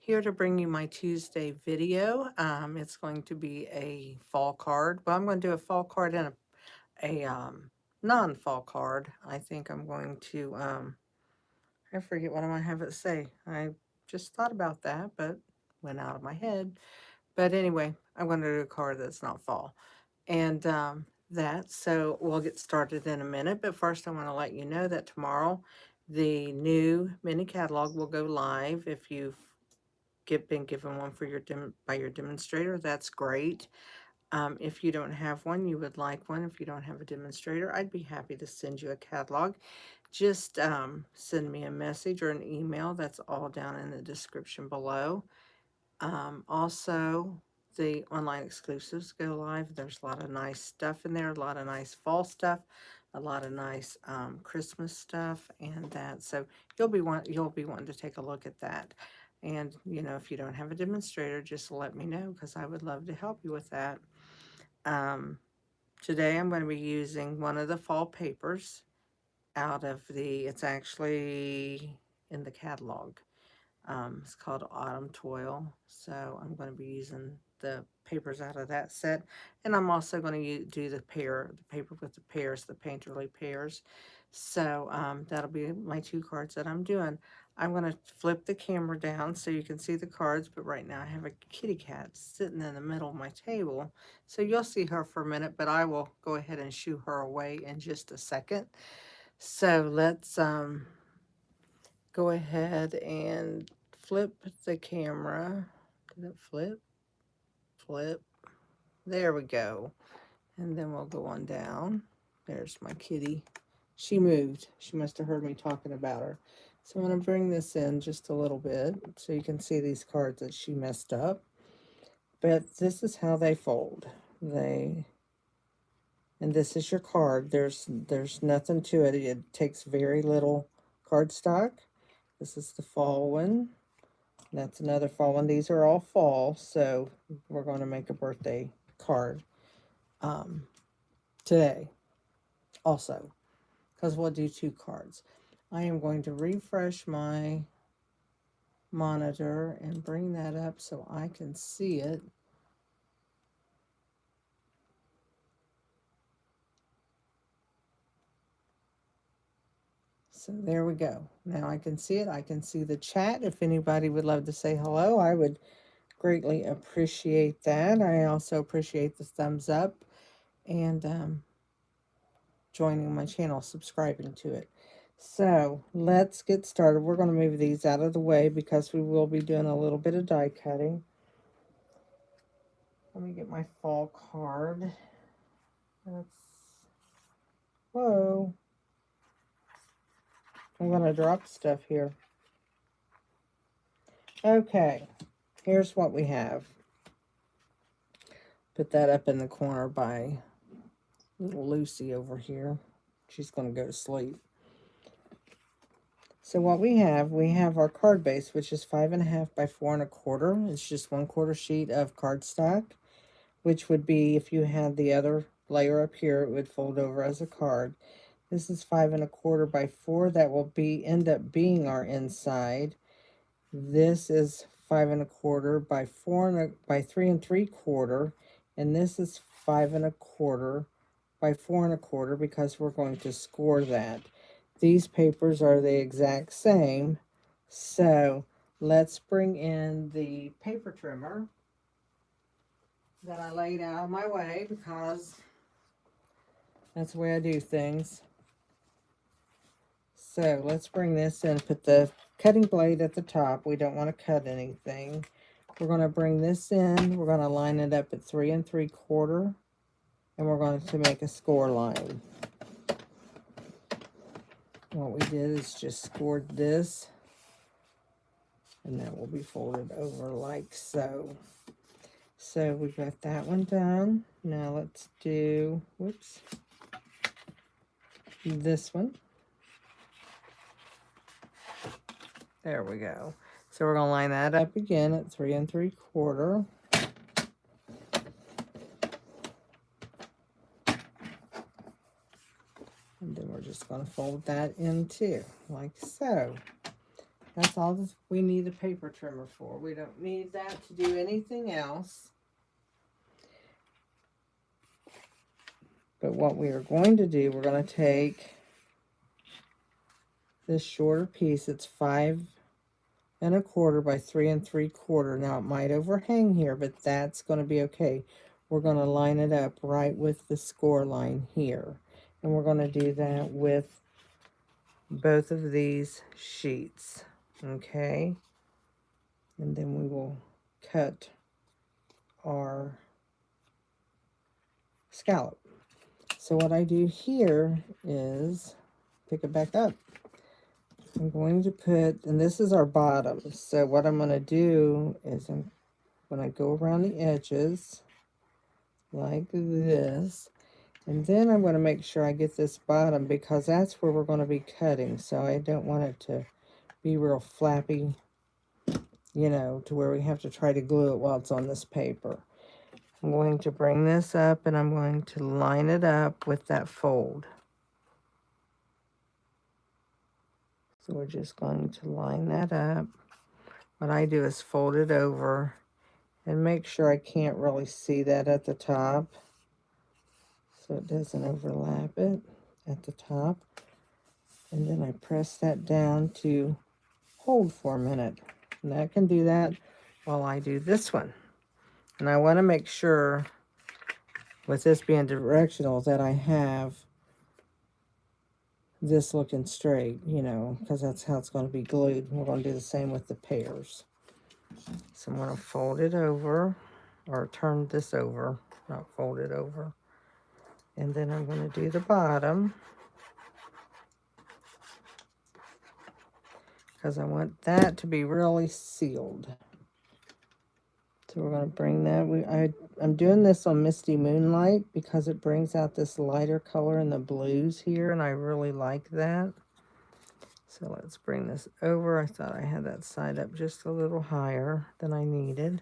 Here to bring you my Tuesday video. It's going to be a fall card. Well, I'm going to do a fall card and a non-fall card. I think I'm going to, I forget what I'm going to have it say. I just thought about that, but went out of my head. But anyway, I'm going to do a card that's not fall. And so we'll get started in a minute. But first, I want to let you know that tomorrow the new mini catalog will go live. If you've been given one for by your demonstrator, that's great. If you don't have one, you would like one. If you don't have a demonstrator, I'd be happy to send you a catalog. Just send me a message or an email. That's all down in the description below. Also, the online exclusives go live. There's a lot of nice stuff in there, a lot of nice fall stuff, a lot of nice Christmas stuff, and that. So you'll be wanting to take a look at that. And if you don't have a demonstrator, just let me know because I would love to help you with that. Um, Today I'm going to be using one of the fall papers out of it's actually in the catalog. It's called Autumn Toil. So I'm going to be using the papers out of that set. And I'm also going to do the paper with the pears, the painterly pears. So that'll be my two cards that I'm doing. I'm going to flip the camera down so you can see the cards, but right now I have a kitty cat sitting in the middle of my table. So you'll see her for a minute, but I will go ahead and shoo her away in just a second. So let's go ahead and flip the camera. Did it flip? Flip. There we go. And then we'll go on down. There's my kitty. She moved. She must have heard me talking about her. So I'm going to bring this in just a little bit so you can see these cards that she messed up. But this is how they fold. And this is your card. There's nothing to it. It takes very little cardstock. This is the fall one. That's another fall one. These are all fall, so we're going to make a birthday card today also, because we'll do two cards. I am going to refresh my monitor and bring that up so I can see it. So there we go. Now I can see it. I can see the chat. If anybody would love to say hello, I would greatly appreciate that. I also appreciate the thumbs up and joining my channel, subscribing to it. So let's get started. We're going to move these out of the way because we will be doing a little bit of die cutting. Let me get my fall card. Whoa. I'm going to drop stuff here. Okay, here's what we have. Put that up in the corner by little Lucy over here. She's going to go to sleep. So what we have our card base, which is 5.5 by 4 1/4. It's just 1/4 sheet of cardstock, which would be, if you had the other layer up here, it would fold over as a card. This is 5 1/4 by 4. That will end up being our inside. This is 5 1/4 by 3 3/4, and this is 5 1/4 by 4 1/4 because we're going to score that. These papers are the exact same, so let's bring in the paper trimmer that I laid out of my way because that's the way I do things. So let's bring this in, put the cutting blade at the top. We don't want to cut anything. We're going to bring this in. We're going to line it up at 3 3/4, and we're going to make a score line. What we did is just scored this, and that will be folded over like so. So we got that one done. Now let's do, whoops, this one. There we go. So we're going to line that up again at 3 3/4. And then we're just going to fold that in too, like so. That's all we need a paper trimmer for. We don't need that to do anything else. But what we are going to do, we're going to take this shorter piece. It's 5 1/4 by 3 3/4. Now it might overhang here, but that's going to be okay. We're going to line it up right with the score line here. And we're going to do that with both of these sheets. Okay. And then we will cut our scallop. So what I do here is pick it back up. I'm going to put, and this is our bottom. So what I'm going to do is when I go around the edges like this, and then I'm going to make sure I get this bottom because that's where we're going to be cutting. So I don't want it to be real flappy, you know, to where we have to try to glue it while it's on this paper. I'm going to bring this up and I'm going to line it up with that fold. So we're just going to line that up. What I do is fold it over and make sure I can't really see that at the top, so it doesn't overlap it at the top. And then I press that down to hold for a minute. And I can do that while I do this one. And I want to make sure, with this being directional, that I have this looking straight, you know, because that's how it's going to be glued. We're going to do the same with the pears. So I'm going to fold it over, or turn this over, not fold it over. And then I'm going to do the bottom, because I want that to be really sealed. So we're going to bring that. I'm doing this on Misty Moonlight because it brings out this lighter color in the blues here, and I really like that. So let's bring this over. I thought I had that side up just a little higher than I needed.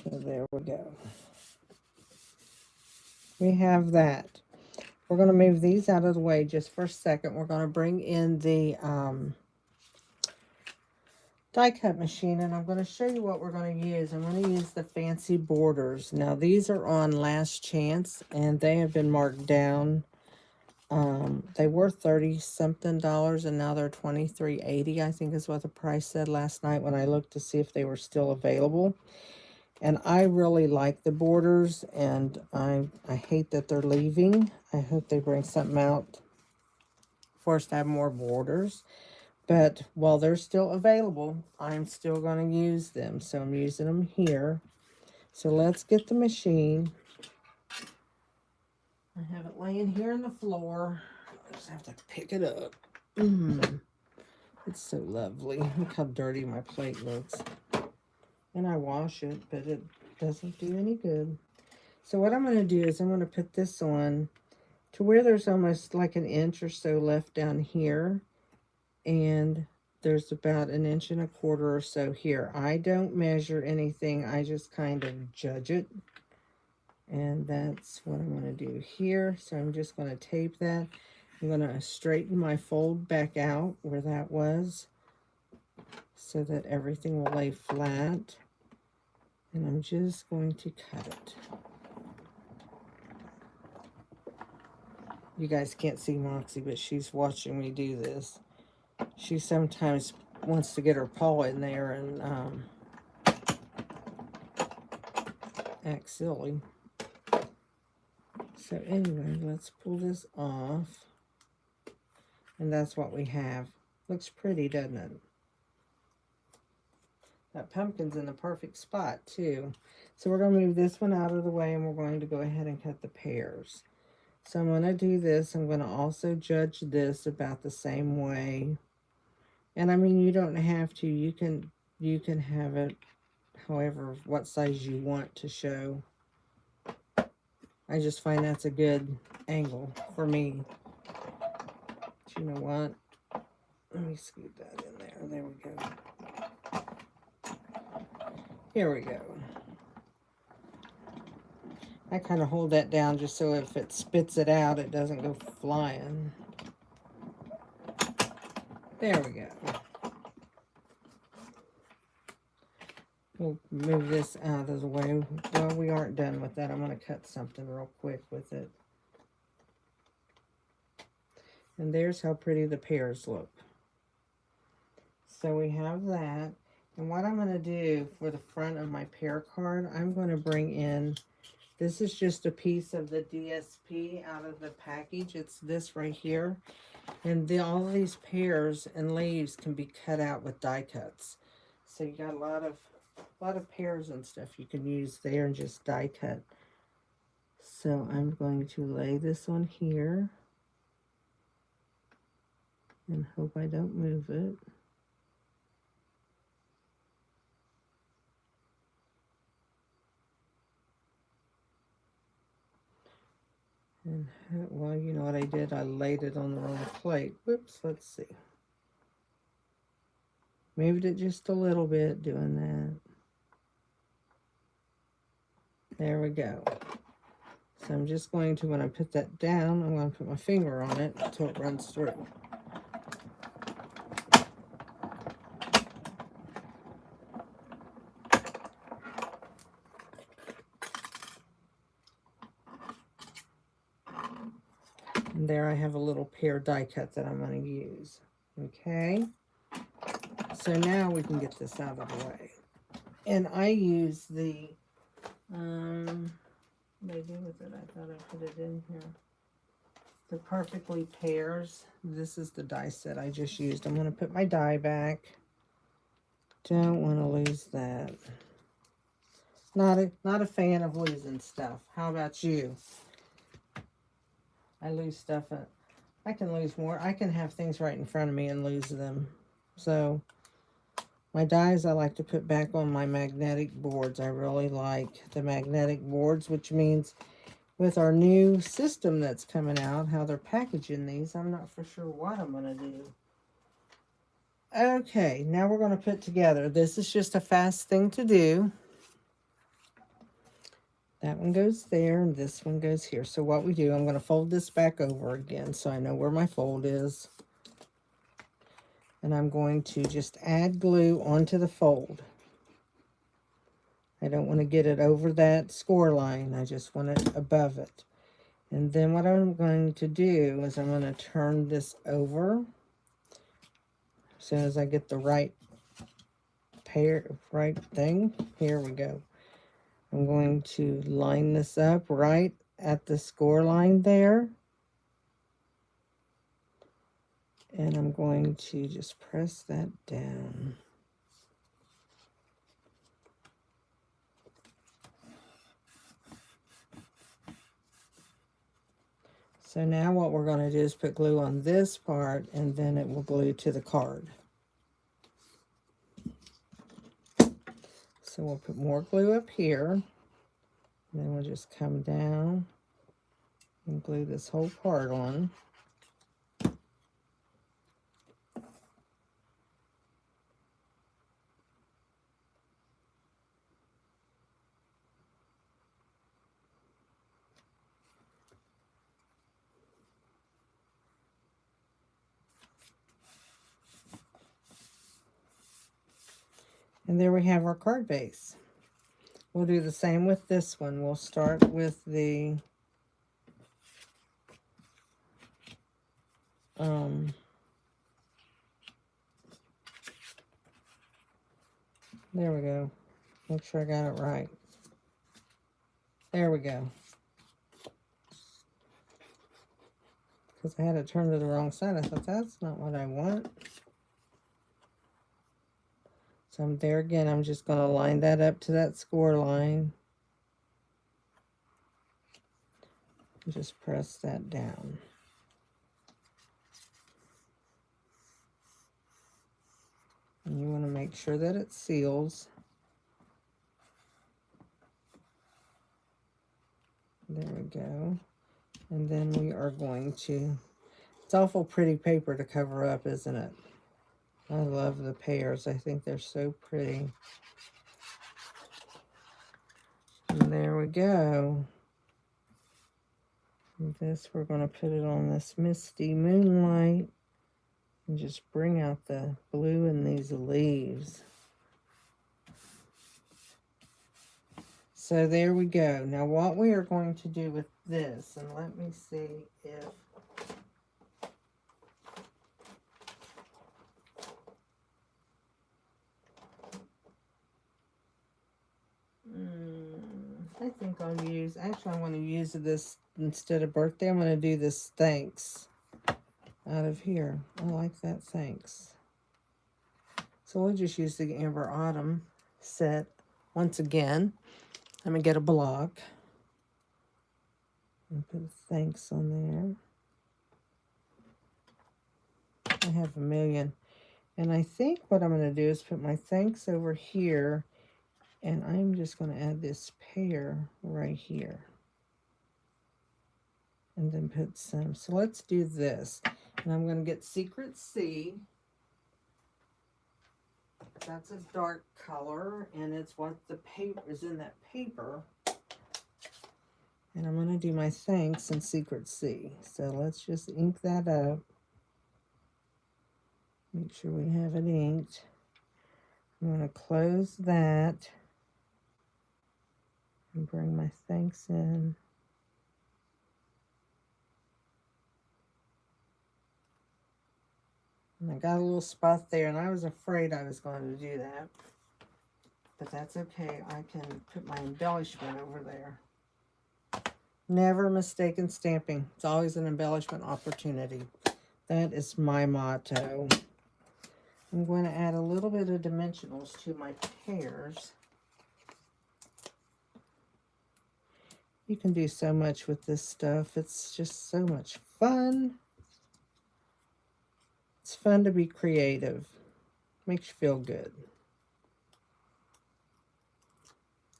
So there we go. We have that. We're going to move these out of the way just for a second. We're going to bring in the die cut machine, and I'm going to show you what we're going to use. I'm going to use the fancy borders. Now these are on Last Chance, and they have been marked down. They were $30-something, and now they're $23.80, I think is what the price said last night when I looked to see if they were still available. And I really like the borders, and I hate that they're leaving. I hope they bring something out for us to have more borders. But while they're still available, I'm still going to use them. So I'm using them here. So let's get the machine. I have it laying here on the floor. I just have to pick it up. It's so lovely. Look how dirty my plate looks. And I wash it, but it doesn't do any good. So what I'm going to do is I'm going to put this on to where there's almost like an inch or so left down here. And there's about 1 1/4 inches or so here. I don't measure anything. I just kind of judge it. And that's what I'm going to do here. So I'm just going to tape that. I'm going to straighten my fold back out where that was, so that everything will lay flat. And I'm just going to cut it. You guys can't see Moxie, but she's watching me do this. She sometimes wants to get her paw in there and act silly. So anyway, let's pull this off. And that's what we have. Looks pretty, doesn't it? That pumpkin's in the perfect spot, too. So we're going to move this one out of the way, and we're going to go ahead and cut the pears. So I'm going to do this. I'm going to also judge this about the same way. And I mean, you don't have to. You can have it however, what size you want to show. I just find that's a good angle for me. But you know what? Let me scoot that in there. There we go. Here we go. I kind of hold that down just so if it spits it out, it doesn't go flying. There we go. We'll move this out of the way. Well, we aren't done with that. I'm going to cut something real quick with it. And there's how pretty the pears look. So we have that. And what I'm going to do for the front of my pear card, I'm going to bring in, this is just a piece of the DSP out of the package. It's this right here. And all of these pears and leaves can be cut out with die cuts. So you got a lot of pears and stuff you can use there and just die cut. So I'm going to lay this on here and hope I don't move it. And, well, you know what I did? I laid it on the wrong plate. Whoops, let's see. Moved it just a little bit doing that. There we go. So I'm just going to, when I put that down, I'm going to put my finger on it until it runs through. And there I have a little pear die cut that I'm going to use. Okay. So now we can get this out of the way. And I use the, what did I do with it? I thought I put it in here. The Perfectly Pears. This is the die set I just used. I'm going to put my die back. Don't want to lose that. Not a fan of losing stuff. How about you? I lose stuff. I can lose more. I can have things right in front of me and lose them. So my dies I like to put back on my magnetic boards. I really like the magnetic boards, which means with our new system that's coming out, how they're packaging these, I'm not for sure what I'm going to do. Okay, now we're going to put together. This is just a fast thing to do. That one goes there, and this one goes here. So what we do, I'm going to fold this back over again so I know where my fold is. And I'm going to just add glue onto the fold. I don't want to get it over that score line. I just want it above it. And then what I'm going to do is I'm going to turn this over. As soon as I get the right thing, here we go. I'm going to line this up right at the score line there. And I'm going to just press that down. So now what we're going to do is put glue on this part, and then it will glue to the card. So we'll put more glue up here. And then we'll just come down and glue this whole part on. And there we have our card base. We'll do the same with this one. We'll start with the there we go. Make sure I got it right. There we go. Because I had it turned to the wrong side. I thought, that's not what I want. So I'm there again. I'm just going to line that up to that score line. Just press that down. And you want to make sure that it seals. There we go. And then we are going to, it's awful pretty paper to cover up, isn't it? I love the pears. I think they're so pretty. And there we go. And this, we're going to put it on this misty moonlight and just bring out the blue in these leaves. So there we go. Now what we are going to do with this, and let me see if I think I'll use, actually I'm going to use this instead of birthday. I'm going to do this thanks out of here. I like that thanks. So we'll just use the Amber Autumn set once again. Let me get a block and put thanks on there. I have a million. And I think what I'm going to do is put my thanks over here, and I'm just going to add this pear right here. And then put some. So let's do this. And I'm going to get Secret C. That's a dark color, and it's what the paper is in that paper. And I'm going to do my thanks in Secret C. So let's just ink that up. Make sure we have it inked. I'm going to close that and bring my thanks in. And I got a little spot there, and I was afraid I was going to do that. But that's okay. I can put my embellishment over there. Never mistaken stamping. It's always an embellishment opportunity. That is my motto. I'm going to add a little bit of dimensionals to my pears. You can do so much with this stuff. It's just so much fun. It's fun to be creative. Makes you feel good.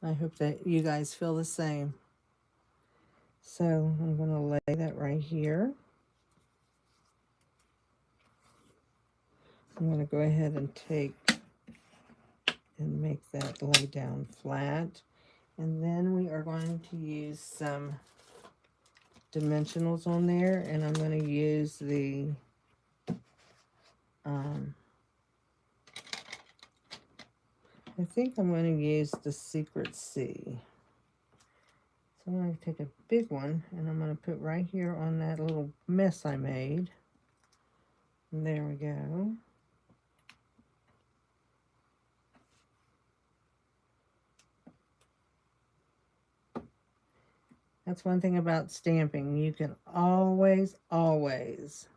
I hope that you guys feel the same. So I'm going to lay that right here. I'm going to go ahead and take and make that lay down flat. And then we are going to use some dimensionals on there, and I'm going to use the I think I'm going to use the Secret C. So I'm going to take a big one, and I'm going to put right here on that little mess I made. And there we go. That's one thing about stamping. You can always, always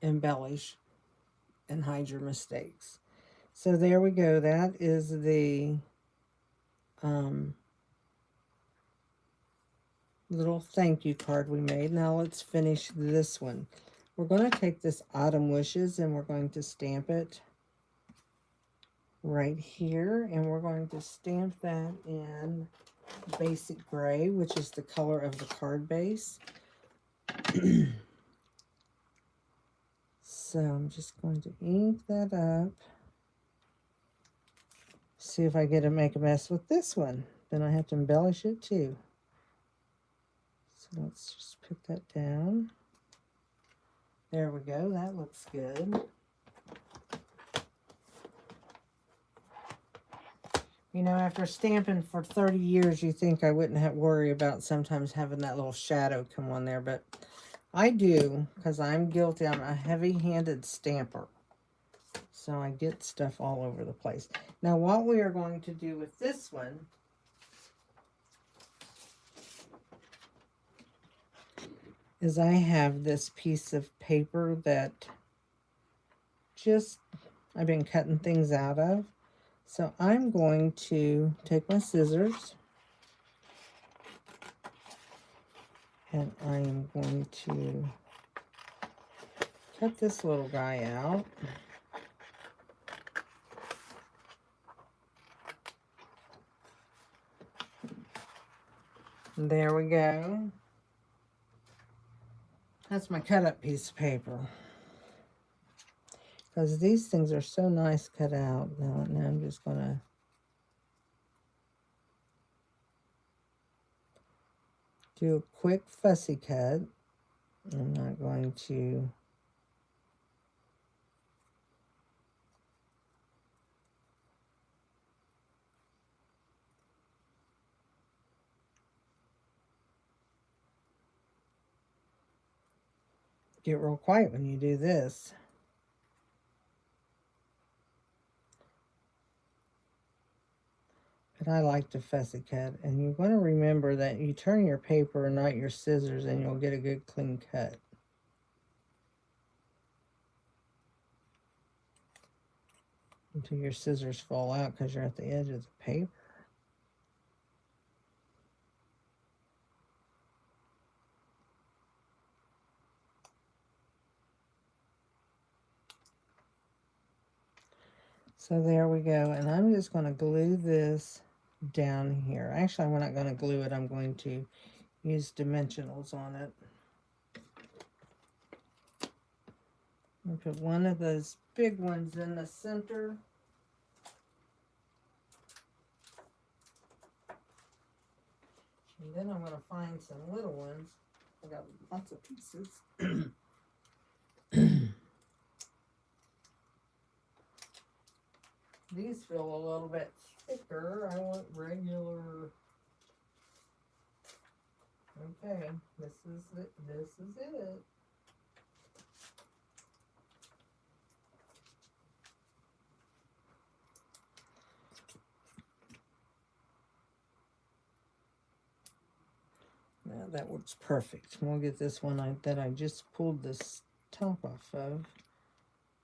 embellish and hide your mistakes. So there we go. That is the little thank you card we made. Now let's finish this one. We're going to take this Autumn Wishes and we're going to stamp it right here. And we're going to stamp that in basic gray, which is the color of the card base. So I'm just going to ink that up. See if I get to make a mess with this one. Then I have to embellish it too. So let's just put that down. There we go. That looks good. You know, after stamping for 30 years, you think I wouldn't have to worry about sometimes having that little shadow come on there, but I do, because I'm guilty. I'm a heavy-handed stamper. So I get stuff all over the place. Now, what we are going to do with this one is I have this piece of paper that just I've been cutting things out of. So I'm going to take my scissors and I am going to cut this little guy out. And there we go. That's my cut up piece of paper. Because these things are so nice cut out. Now I'm just going to do a quick fussy cut. I'm not going to get real quiet when you do this. But I like to fussy cut, and you want to remember that you turn your paper and not your scissors, and you'll get a good clean cut. Until your scissors fall out because you're at the edge of the paper. So there we go, and I'm just going to glue this down here. Actually, I'm not going to glue it. I'm going to use dimensionals on it. I'll put one of those big ones in the center. And then I'm going to find some little ones. I got lots of pieces. These feel a little bit thicker. I want regular. Okay, this is it. This is it. Now that works perfect. We'll get this one that I just pulled this top off of.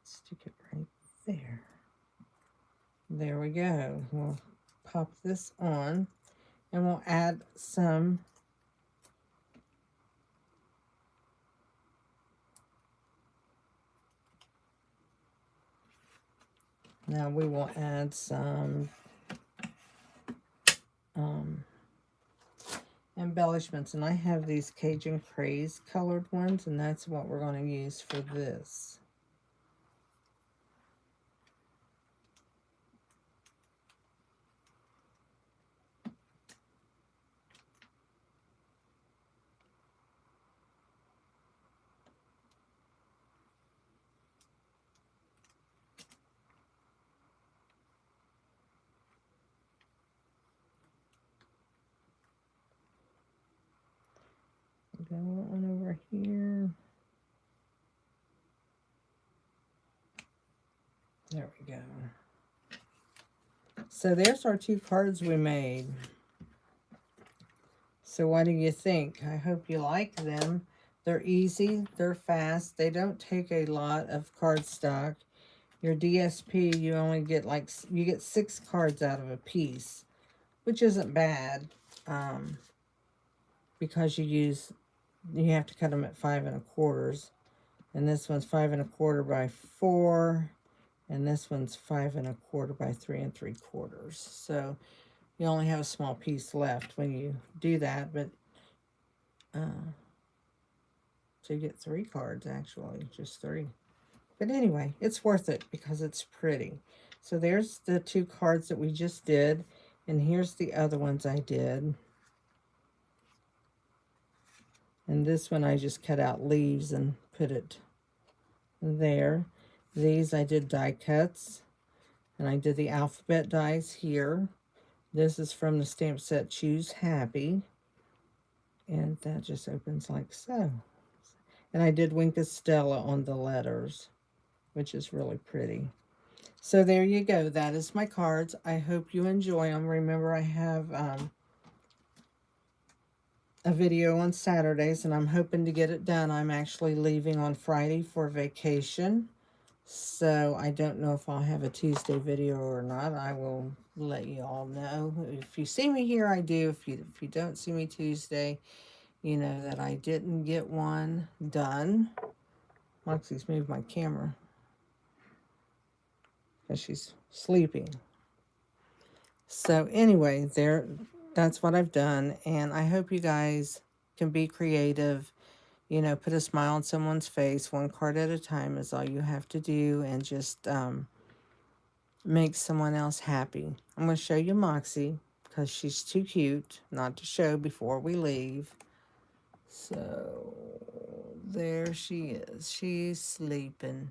Stick it right there. There we go. We'll pop this on, and we'll add some now we will add some embellishments, and I have these Cajun Craze colored ones, and that's what we're going to use for this. Got one over here. There we go. So there's our 2 cards we made. So what do you think? I hope you like them. They're easy, they're fast, they don't take a lot of cardstock. Your DSP, you only get you get 6 cards out of a piece, which isn't bad, because you have to cut them at 5 1/4, and this one's 5 1/4 by 4, and this one's 5 1/4 by 3 3/4. So you only have a small piece left when you do that, but so you get 3 cards actually, just 3. But anyway, it's worth it because it's pretty. So there's the 2 cards that we just did, and here's the other ones I did. And this one I just cut out leaves and put it there. These I did die cuts, and I did the alphabet dies here. This is from the stamp set Choose Happy, and that just opens like so. And I did Wink of Stella on the letters, which is really pretty. So there you go. That is my cards. I hope you enjoy them. Remember, I have a video on Saturdays, and I'm hoping to get it done. I'm actually leaving on Friday for vacation, so I don't know if I'll have a Tuesday video or not. I will let you all know. If you see me here, I do. If you don't see me Tuesday, you know that I didn't get one done. Moxie's moved my camera because she's sleeping. So anyway, that's what I've done, and I hope you guys can be creative. You know, put a smile on someone's face. 1 card at a time is all you have to do, and just make someone else happy. I'm going to show you Moxie because she's too cute not to show before we leave. So there she is. She's sleeping.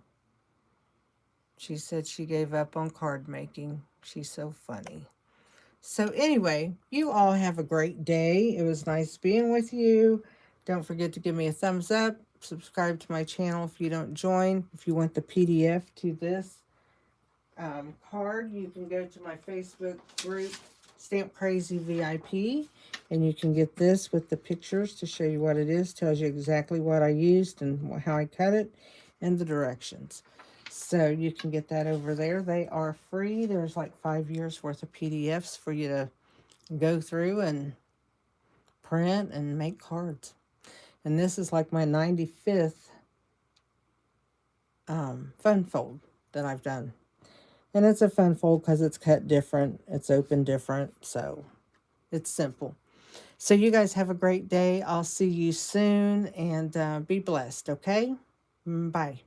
She said she gave up on card making. She's so funny. So anyway, you all have a great day. It was nice being with you. Don't forget to give me a thumbs up. Subscribe to my channel if you don't join. If you want the PDF to this card, you can go to my Facebook group, Stamp Crazy VIP, and you can get this with the pictures to show you what it is. Tells you exactly what I used and how I cut it and the directions. So you can get that over there. They are free. There's like 5 years worth of PDFs for you to go through and print and make cards. And this is like my 95th fun fold that I've done. And it's a fun fold because it's cut different. It's open different. So it's simple. So you guys have a great day. I'll see you soon. And be blessed, okay? Bye.